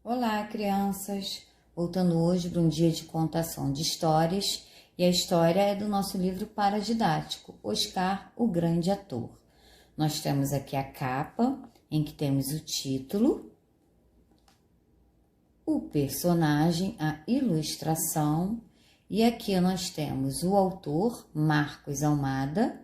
Olá, crianças! Voltando hoje para um dia de contação de histórias, e a história é do nosso livro paradidático, Oscar, o Grande Ator. Nós temos aqui a capa, em que temos o título, o personagem, a ilustração, e aqui nós temos o autor, Marcos Almada,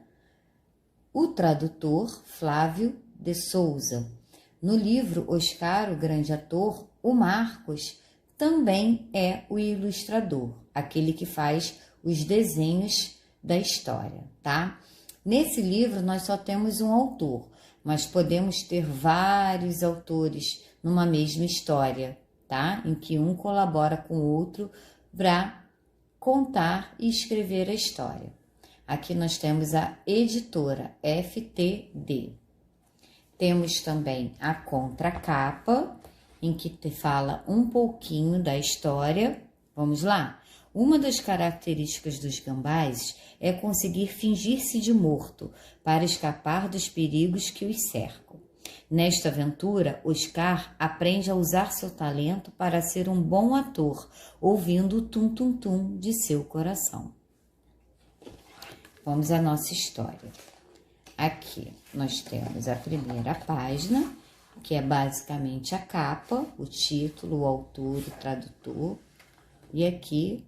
o tradutor, Flávio de Souza. No livro Oscar, o Grande Ator, o Marcos também é o ilustrador, aquele que faz os desenhos da história, tá? Nesse livro nós só temos um autor, mas podemos ter vários autores numa mesma história, tá? Em que um colabora com o outro para contar e escrever a história. Aqui nós temos a editora FTD. Temos também a contracapa, em que te fala um pouquinho da história. Vamos lá? Uma das características dos gambás é conseguir fingir-se de morto para escapar dos perigos que os cercam. Nesta aventura, Oscar aprende a usar seu talento para ser um bom ator, ouvindo o tum-tum-tum de seu coração. Vamos à nossa história. Aqui nós temos a primeira página, que é basicamente a capa, o título, o autor, o tradutor, e aqui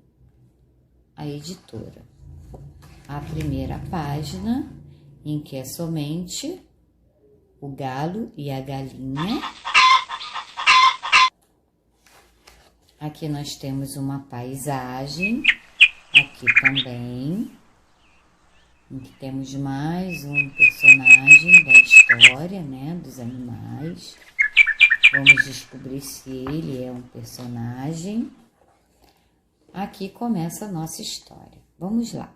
a editora. A primeira página, em que é somente o galo e a galinha. Aqui nós temos uma paisagem, aqui também, em que temos mais um personagem da história, né, dos animais. Vamos descobrir se ele é um personagem. Aqui começa a nossa história. Vamos lá.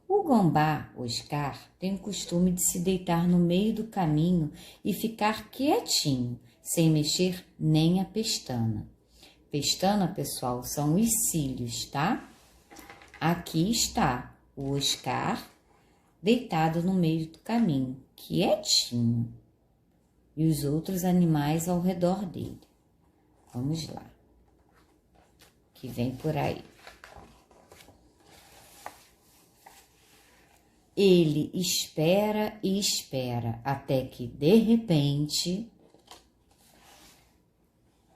O gambá, Oscar, tem o costume de se deitar no meio do caminho e ficar quietinho, sem mexer nem a pestana. Pestana, pessoal, são os cílios, tá? Aqui está o Oscar deitado no meio do caminho, quietinho, e os outros animais ao redor dele. Vamos lá, que vem por aí. Ele espera e espera, até que, de repente,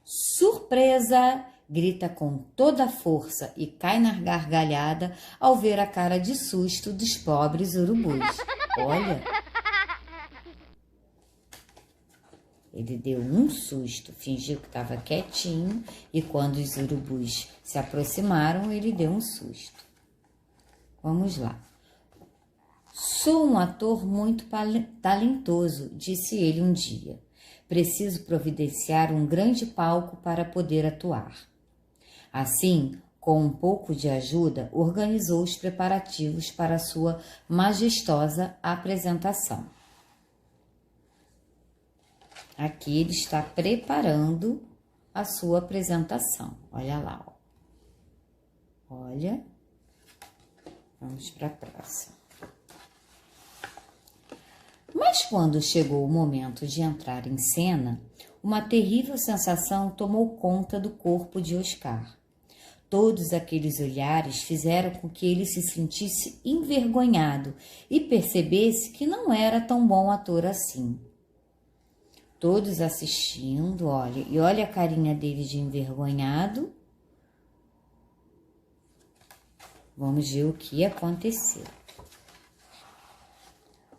surpresa! Grita com toda a força e cai na gargalhada ao ver a cara de susto dos pobres urubus. Olha! Ele deu um susto, fingiu que estava quietinho e quando os urubus se aproximaram, ele deu um susto. Vamos lá. Sou um ator muito talentoso, disse ele um dia. Preciso providenciar um grande palco para poder atuar. Assim, com um pouco de ajuda, organizou os preparativos para sua majestosa apresentação. Aqui ele está preparando a sua apresentação. Olha lá, ó. Olha. Vamos para a próxima. Mas quando chegou o momento de entrar em cena, uma terrível sensação tomou conta do corpo de Oscar. Todos aqueles olhares fizeram com que ele se sentisse envergonhado e percebesse que não era tão bom ator assim. Todos assistindo, olha, e olha a carinha dele de envergonhado. Vamos ver o que aconteceu.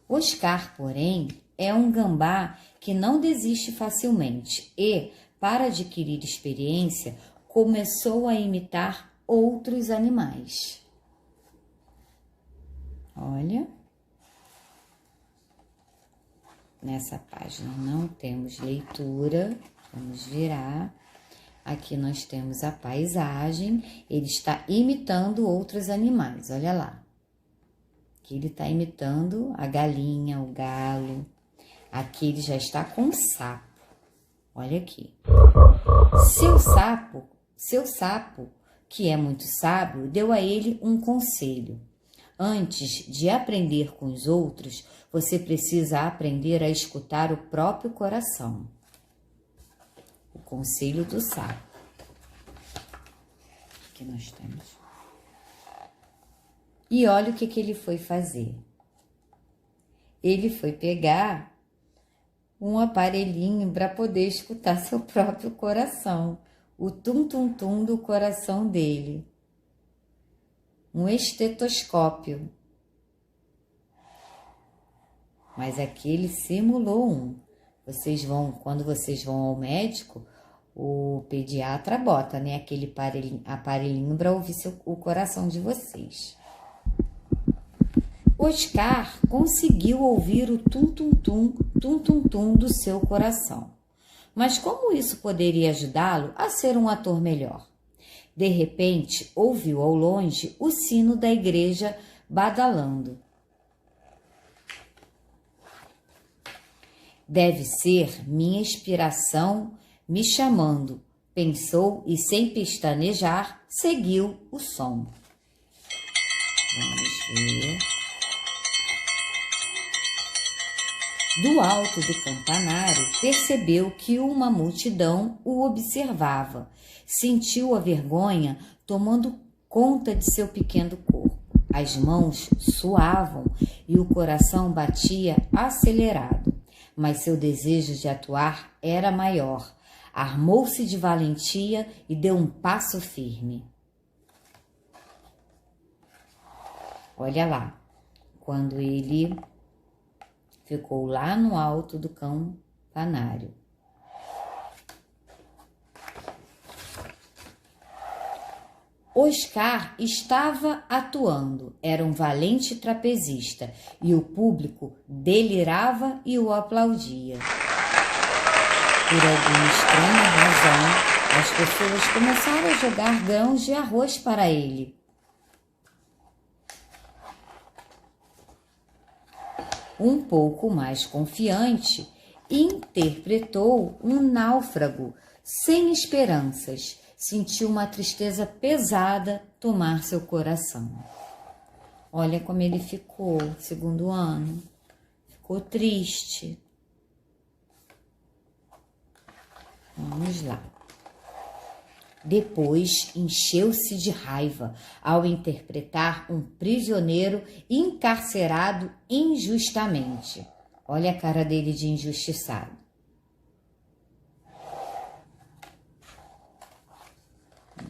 Oscar, porém, é um gambá que não desiste facilmente e, para adquirir experiência, começou a imitar outros animais. Olha, nessa página não temos leitura, vamos virar. Aqui nós temos a paisagem, ele está imitando outros animais, olha lá. Aqui ele está imitando a galinha, o galo. Aqui ele já está com o sapo, olha aqui. Seu sapo, que é muito sábio, deu a ele um conselho. Antes de aprender com os outros, você precisa aprender a escutar o próprio coração. O conselho do sábio. Aqui nós temos. E olha o que ele foi fazer. Ele foi pegar um aparelhinho para poder escutar seu próprio coração. O tum-tum-tum do coração dele. Um estetoscópio. Mas aqui ele simulou um. Quando vocês vão ao médico, o pediatra bota, né, aquele aparelhinho para ouvir o coração de vocês. Oscar conseguiu ouvir o tum-tum-tum, tum-tum-tum do seu coração. Mas como isso poderia ajudá-lo a ser um ator melhor? De repente, ouviu ao longe o sino da igreja badalando. Deve ser minha inspiração me chamando, pensou e, sem pestanejar, seguiu o som. Vamos ver. Do alto do campanário, percebeu que uma multidão o observava. Sentiu a vergonha tomando conta de seu pequeno corpo. As mãos suavam e o coração batia acelerado. Mas seu desejo de atuar era maior. Armou-se de valentia e deu um passo firme. Olha lá, quando ele ficou lá no alto do campanário. Oscar estava atuando, era um valente trapezista e o público delirava e o aplaudia. Por alguma estranha razão, as pessoas começaram a jogar grãos de arroz para ele. Um pouco mais confiante, interpretou um náufrago sem esperanças. Sentiu uma tristeza pesada tomar seu coração. Olha como ele ficou, segundo ano. Ficou triste. Vamos lá. Depois encheu-se de raiva ao interpretar um prisioneiro encarcerado injustamente. Olha a cara dele de injustiçado.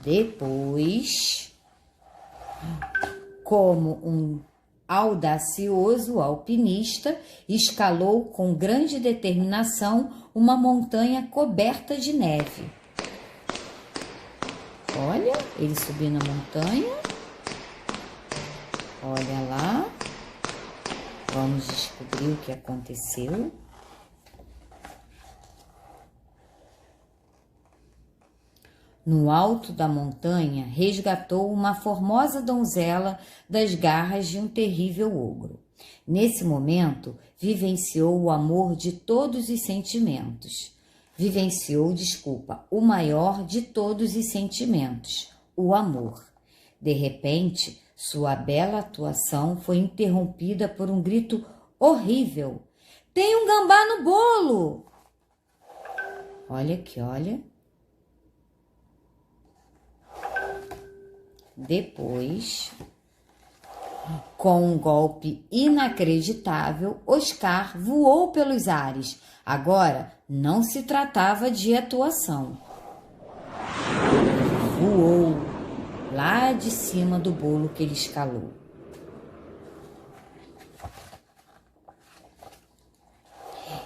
Depois, como um audacioso alpinista, escalou com grande determinação uma montanha coberta de neve. Olha, ele subiu na montanha. Olha lá. Vamos descobrir o que aconteceu. No alto da montanha, resgatou uma formosa donzela das garras de um terrível ogro. Nesse momento, vivenciou o amor de todos os sentimentos. O maior de todos os sentimentos, o amor. De repente, sua bela atuação foi interrompida por um grito horrível. Tem um gambá no bolo! Olha aqui, olha. Depois, com um golpe inacreditável, Oscar voou pelos ares. Agora, não se tratava de atuação. Voou lá de cima do bolo que ele escalou.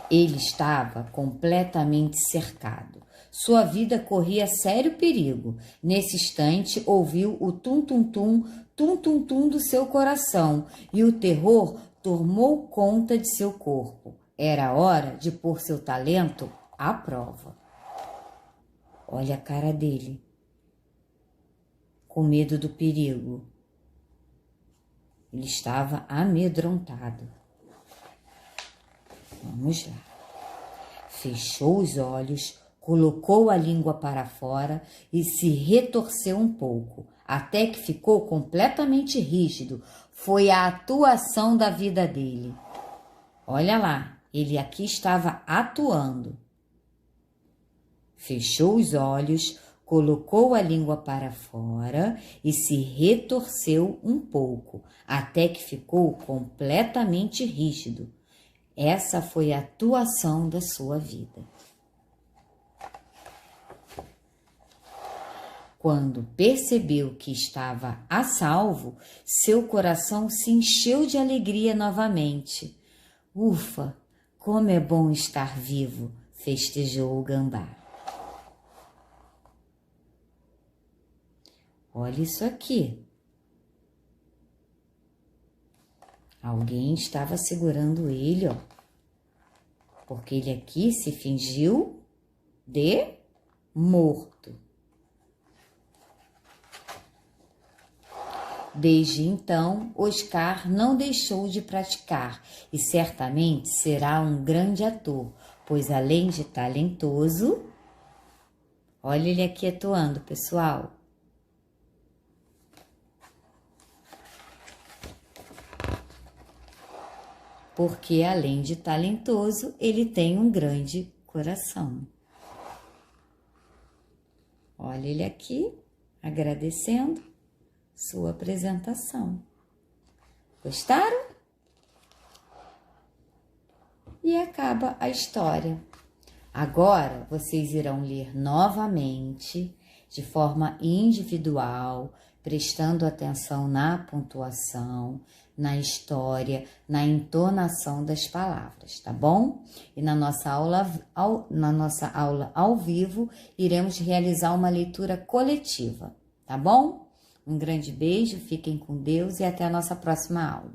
Ele estava completamente cercado. Sua vida corria sério perigo. Nesse instante, ouviu o tum-tum-tum, tum-tum-tum do seu coração e o terror tomou conta de seu corpo. Era hora de pôr seu talento à prova. Olha a cara dele, com medo do perigo. Ele estava amedrontado. Vamos lá. Fechou os olhos, colocou a língua para fora e se retorceu um pouco, até que ficou completamente rígido. Foi a atuação da vida dele. Olha lá, ele aqui estava atuando. fechou os olhos, colocou a língua para fora e se retorceu um pouco, até que ficou completamente rígido. Essa foi a atuação da sua vida. Quando percebeu que estava a salvo, seu coração se encheu de alegria novamente. Ufa, como é bom estar vivo, festejou o gambá. Olha isso aqui. Alguém estava segurando ele, ó. Porque ele aqui se fingiu de morto. Desde então, Oscar não deixou de praticar e certamente será um grande ator, pois além de talentoso, olha ele aqui atuando, pessoal. Porque além de talentoso, ele tem um grande coração. Olha ele aqui, agradecendo sua apresentação. Gostaram? E acaba a história. Agora vocês irão ler novamente, de forma individual, prestando atenção na pontuação, na história, na entonação das palavras, tá bom? E na nossa aula ao vivo, iremos realizar uma leitura coletiva, tá bom? Um grande beijo, fiquem com Deus e até a nossa próxima aula.